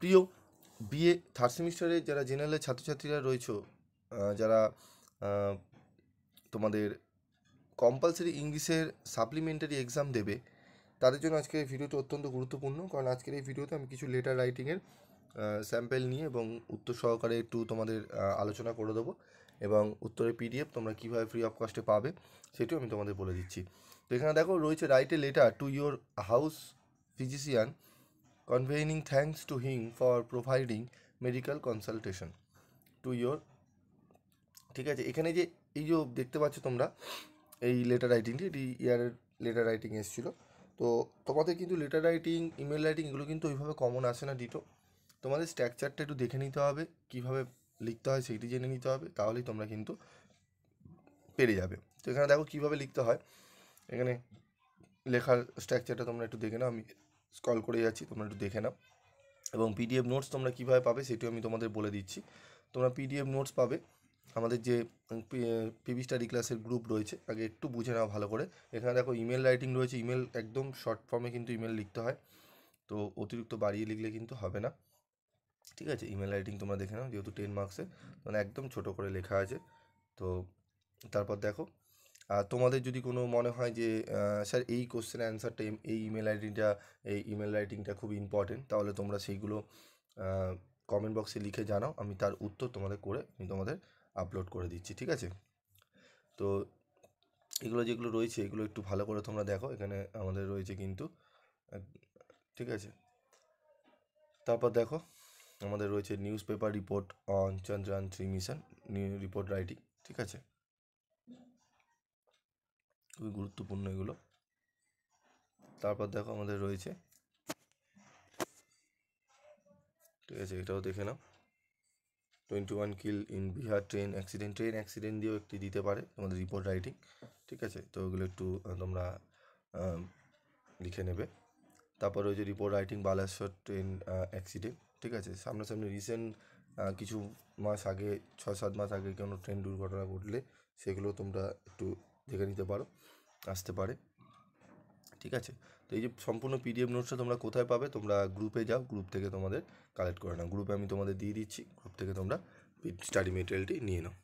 প্রিয় BA third সেমিস্টারে যারা জেনারেলের ছাত্রছাত্রীরা রয়েছে, যারা তোমাদের কম্পালসারি ইংলিশের সাপ্লিমেন্টারি এক্সাম দেবে, তাদের জন্য আজকের এই ভিডিওটি অত্যন্ত গুরুত্বপূর্ণ। কারণ আজকের এই ভিডিওতে আমি কিছু লেটার রাইটিংয়ের স্যাম্পেল নিয়ে এবং উত্তর সহকারে একটু তোমাদের আলোচনা করে দেবো, এবং উত্তরের পিডিএফ তোমরা কীভাবে ফ্রি অফ কস্টে পাবে সেটিও আমি তোমাদের বলে দিচ্ছি। তো এখানে দেখো রয়েছে, write a letter to your house physician conveying thanks to him for providing medical consultation to your. ঠিক আছে, এখানে যে এই যে দেখতে পাচ্ছ তোমরা এই লেটার রাইটিংটি, এটি ইয়ারের লেটার রাইটিং এসেছিলো। তো তোমাদের কিন্তু লেটার রাইটিং, ইমেল রাইটিং এগুলো কিন্তু ওইভাবে কমন আসে না ডিটো। তোমাদের স্ট্রাকচারটা একটু দেখে নিতে হবে, কীভাবে লিখতে হয় সেইটি জেনে নিতে হবে, তাহলেই তোমরা কিন্তু পেরে যাবে। তো এখানে দেখো কীভাবে লিখতে হয়, এখানে লেখার স্ট্রাকচারটা তোমরা একটু দেখে নাও, আমি স্ক্রল করে যাচ্ছি, তোমরা একটু দেখে নাও। এবং পিডিএফ নোটস তোমরা কীভাবে পাবে সেটিও আমি তোমাদের বলে দিচ্ছি। তোমরা পিডিএফ নোটস পাবে আমাদের যে পিবি স্টাডি ক্লাসের গ্রুপ রয়েছে, আগে একটু বুঝে নাও ভালো করে। এখানে দেখো ইমেল রাইটিং রয়েছে, ইমেল একদম শর্ট ফর্মে কিন্তু ইমেল লিখতে হয়, তো অতিরিক্ত বাড়িয়ে লিখলে কিন্তু হবে না। ঠিক আছে, ইমেল রাইটিং তোমরা দেখে নাও, যেহেতু 10 মার্কসে, মানে একদম ছোট করে লেখা আছে। তো তারপর দেখো, তোমাদের যদি কোনো মনে হয় যে স্যার এই কোশ্চেন অ্যান্সারটা, এই ইমেল রাইটিংটা খুব ইম্পর্টেন্ট, তাহলে তোমরা সেইগুলো কমেন্ট বক্সে লিখে জানাও, আমি তার উত্তর তোমাদের করে আমি তোমাদের আপলোড করে দিচ্ছি। ঠিক আছে, তো এগুলো যেগুলো রয়েছে এগুলো একটু ভালো করে তোমরা দেখো, এখানে আমাদের রয়েছে কিন্তু। ঠিক আছে, তারপর দেখো আমাদের রয়েছে news paper report on Chandrayaan 3 mission, new report writing. ঠিক আছে, খুবই গুরুত্বপূর্ণ এগুলো। তারপর দেখো আমাদের রয়েছে, ঠিক আছে, এটাও দেখে নাও, 21 কিল ইন বিহার ট্রেন অ্যাক্সিডেন্ট দিয়েও একটি দিতে পারে তোমাদের রিপোর্ট রাইটিং। ঠিক আছে, তো ওগুলো একটু তোমরা লিখে নেবে। তারপর রয়েছে report writing Balasore train accident. ঠিক আছে, সামনাসামনি রিসেন্ট কিছু মাস আগে, 6-7 মাস আগে কোনো ট্রেন দুর্ঘটনা ঘটলে সেগুলো তোমরা একটু দেখে নিতে পারো, আসতে পারে। ঠিক আছে, তো এই যে সম্পূর্ণ পিডিএফ নোটসটা তোমরা কোথায় পাবে, তোমরা গ্রুপে যাও, গ্রুপ থেকে তোমাদের কালেক্ট করে নাও, গ্রুপে আমি তোমাদের দিয়ে দিচ্ছি, গ্রুপ থেকে তোমরা স্টাডি মেটেরিয়ালটি নিয়ে নাও।